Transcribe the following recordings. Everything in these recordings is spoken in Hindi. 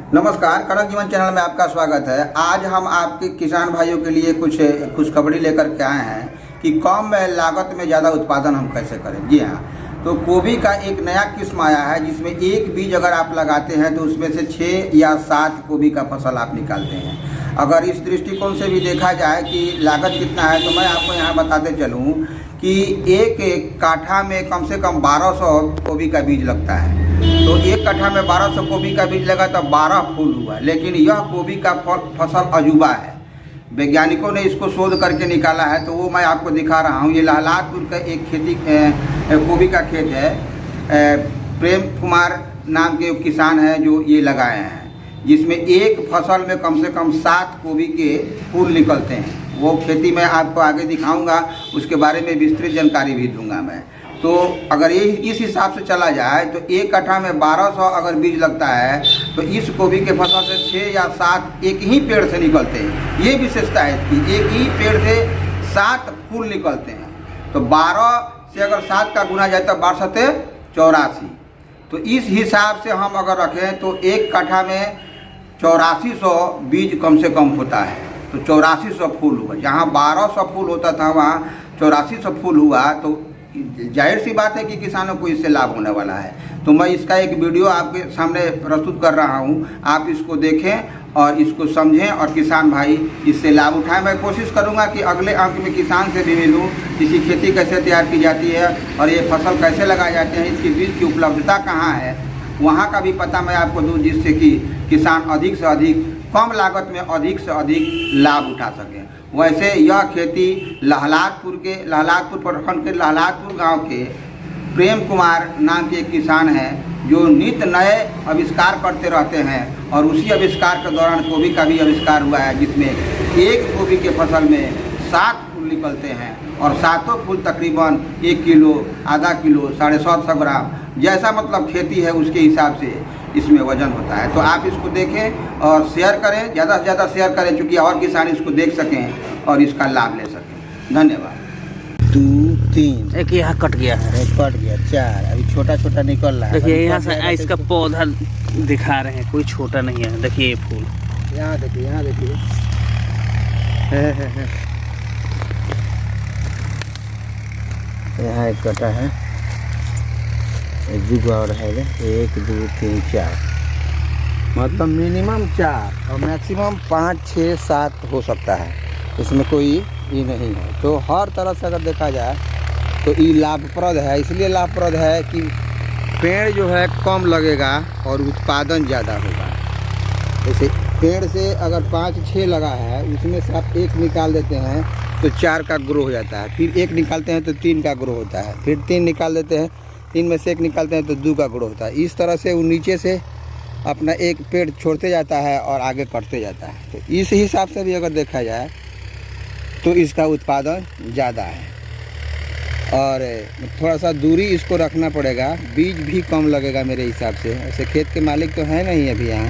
नमस्कार, कनक जीवन चैनल में आपका स्वागत है। आज हम आपके किसान भाइयों के लिए कुछ खुशखबरी लेकर के आए हैं कि कम लागत में ज़्यादा उत्पादन हम कैसे करें। जी हाँ, तो गोभी का एक नया किस्म आया है जिसमें एक बीज अगर आप लगाते हैं तो उसमें से 6 या 7 गोभी का फसल आप निकालते हैं। अगर इस दृष्टिकोण से भी देखा जाए कि लागत कितना है तो मैं आपको यहाँ बताते चलूँ कि एक काठा में कम से कम 1200 गोभी का बीज लगता है। तो एक कट्ठा में 1200 गोभी का बीज लगा तो 12 फूल हुआ। लेकिन यह गोभी का फसल अजूबा है, वैज्ञानिकों ने इसको शोध करके निकाला है। तो वो मैं आपको दिखा रहा हूँ। ये लाहलादपुर का एक खेती गोभी का खेत है। प्रेम कुमार नाम के किसान हैं जो ये लगाए हैं, जिसमें एक फसल में कम से कम 7 गोभी के फूल निकलते हैं। वो खेती मैं आपको आगे दिखाऊंगा, उसके बारे में विस्तृत जानकारी भी दूंगा मैं। तो अगर ये इस हिसाब से चला जाए तो एक कट्ठा में 1200 अगर बीज लगता है तो इस गोभी के फसल से 6 या 7 एक ही पेड़ से निकलते हैं। ये विशेषता है इसकी, एक ही पेड़ से 7 फूल निकलते हैं। तो 12 से अगर 7 का गुना जाए तो 12 84। तो इस हिसाब से हम अगर रखें तो एक कट्ठा में 8400 बीज कम से कम होता है। तो 8400 फूल हुआ। जहाँ 1200 फूल होता था वहाँ 8400 फूल हुआ। तो जाहिर सी बात है कि किसानों को इससे लाभ होने वाला है। तो मैं इसका एक वीडियो आपके सामने प्रस्तुत कर रहा हूँ, आप इसको देखें और इसको समझें और किसान भाई इससे लाभ उठाएं। मैं कोशिश करूँगा कि अगले अंक में किसान से भी मिलूँ, इसकी खेती कैसे तैयार की जाती है और ये फसल कैसे लगाए जाते हैं, इसकी बीज की उपलब्धता कहाँ है, वहाँ का भी पता मैं आपको दूँ, जिससे कि किसान अधिक से अधिक कम लागत में अधिक से अधिक लाभ उठा सकें। वैसे यह खेती लाहलादपुर प्रखंड के लाहलादपुर गांव के प्रेम कुमार नाम के एक किसान हैं जो नित्य नए आविष्कार करते रहते हैं। और उसी आविष्कार के दौरान गोभी का भी आविष्कार हुआ है, जिसमें एक गोभी के फसल में 7 फूल निकलते हैं और 7 फूल तकरीबन 1 किलो, आधा किलो, 750 ग्राम, जैसा मतलब खेती है उसके हिसाब से इसमें वजन होता है। तो आप इसको देखें और शेयर करें, ज़्यादा से ज़्यादा शेयर करें, क्योंकि और किसान इसको देख सकें और इसका लाभ ले सकें। धन्यवाद। 2 3 एक यहाँ कट गया है, एक कट गया, 4 अभी छोटा छोटा निकल रहा है। देखिए यहाँ से इसका पौधा दिखा रहे हैं, कोई छोटा नहीं है। देखिए ये फूल, यहाँ देखिए, यहाँ देखिए, यहाँ एक कटा है, एक दूगो और है। 1 2 3 4, मतलब मिनिमम 4 और मैक्सिमम 5 6 7 हो सकता है। इसमें कोई ये नहीं है। तो हर तरह से अगर देखा जाए तो ये लाभप्रद है। इसलिए लाभप्रद है कि पेड़ जो है कम लगेगा और उत्पादन ज़्यादा होगा। जैसे पेड़ से अगर 5 6 लगा है, उसमें से आप 1 निकाल देते हैं तो 4 का ग्रो हो जाता है। फिर 1 निकालते हैं तो 3 का ग्रो होता है। फिर 3 निकाल देते हैं, 3 में से 1 निकालते हैं तो 2 का ग्रो होता है। इस तरह से वो नीचे से अपना एक पेड़ छोड़ते जाता है और आगे कटते जाता है। तो इस हिसाब से भी अगर देखा जाए तो इसका उत्पादन ज़्यादा है। और थोड़ा सा दूरी इसको रखना पड़ेगा, बीज भी कम लगेगा मेरे हिसाब से। ऐसे खेत के मालिक तो हैं नहीं अभी यहाँ,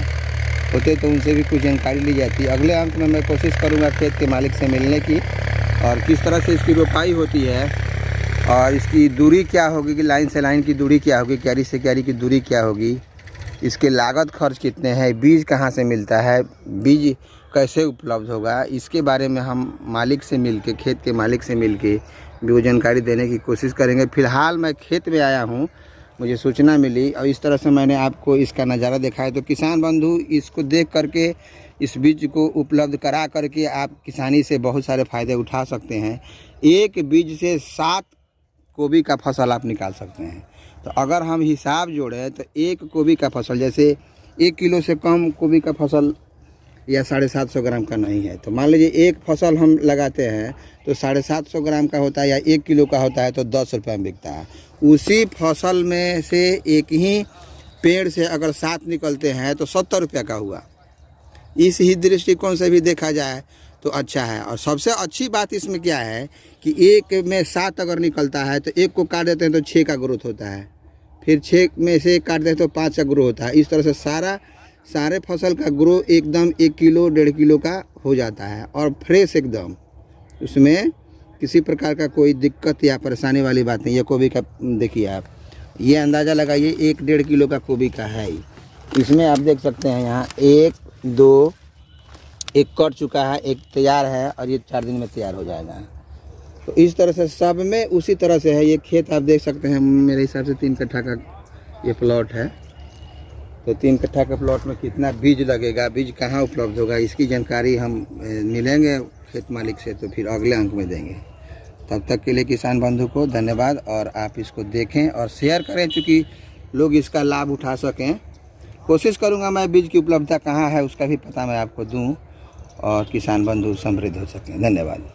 होते तो उनसे भी कुछ जानकारी ली जाती। अगले अंक में मैं कोशिश करूँगा खेत के मालिक से मिलने की और किस तरह से इसकी रोपाई होती है और इसकी दूरी क्या होगी, कि लाइन से लाइन की दूरी क्या होगी, क्यारी से क्यारी की दूरी क्या होगी, इसके लागत खर्च कितने हैं, बीज कहाँ से मिलता है, बीज कैसे उपलब्ध होगा, इसके बारे में हम मालिक से मिलके, खेत के मालिक से मिलके भी वो जानकारी देने की कोशिश करेंगे। फ़िलहाल मैं खेत में आया हूँ, मुझे सूचना मिली और इस तरह से मैंने आपको इसका नज़ारा दिखाया। तो किसान बंधु इसको देख करके, इस बीज को उपलब्ध करा करके आप किसानी से बहुत सारे फ़ायदे उठा सकते हैं। एक बीज से 7 गोभी का फसल आप निकाल सकते हैं। तो अगर हम हिसाब जोड़ें तो एक गोभी का फसल, जैसे 1 किलो से कम गोभी का फसल या 750 ग्राम का नहीं है। तो मान लीजिए एक फसल हम लगाते हैं तो 750 ग्राम का होता है या 1 किलो का होता है तो 10 रुपये में बिकता है। उसी फसल में से एक ही पेड़ से अगर 7 निकलते हैं तो 70 रुपये का हुआ। इस ही दृष्टिकोण से भी देखा जाए तो अच्छा है। और सबसे अच्छी बात इसमें क्या है कि एक में 7 अगर निकलता है तो एक को काट देते हैं तो 6 का ग्रोथ होता है, फिर 6 में से काट देते हैं तो 5 का ग्रो होता है। इस तरह से सारे फसल का ग्रो एकदम 1 किलो 1.5 किलो का हो जाता है और फ्रेश एकदम। उसमें किसी प्रकार का कोई दिक्कत या परेशानी वाली बात नहीं। ये गोभी का देखिए आप, ये अंदाज़ा लगाइए 1 1.5 किलो का गोभी का है। इसमें आप देख सकते हैं यहाँ 1 2 एक कट चुका है, एक तैयार है और ये 4 दिन में तैयार हो जाएगा। तो इस तरह से सब में उसी तरह से है। ये खेत आप देख सकते हैं, मेरे हिसाब से 3 कट्ठा का ये प्लॉट है। तो 3 कट्ठा के प्लॉट में कितना बीज लगेगा, बीज कहाँ उपलब्ध होगा, इसकी जानकारी हम मिलेंगे खेत मालिक से, तो फिर अगले अंक में देंगे। तब तक के लिए किसान बंधु को धन्यवाद, और आप इसको देखें और शेयर करें, चूँकि लोग इसका लाभ उठा सकें। कोशिश करूँगा मैं बीज की उपलब्धता कहाँ है उसका भी पता मैं आपको दूँ, और किसान बंधु समृद्ध हो सकें। धन्यवाद।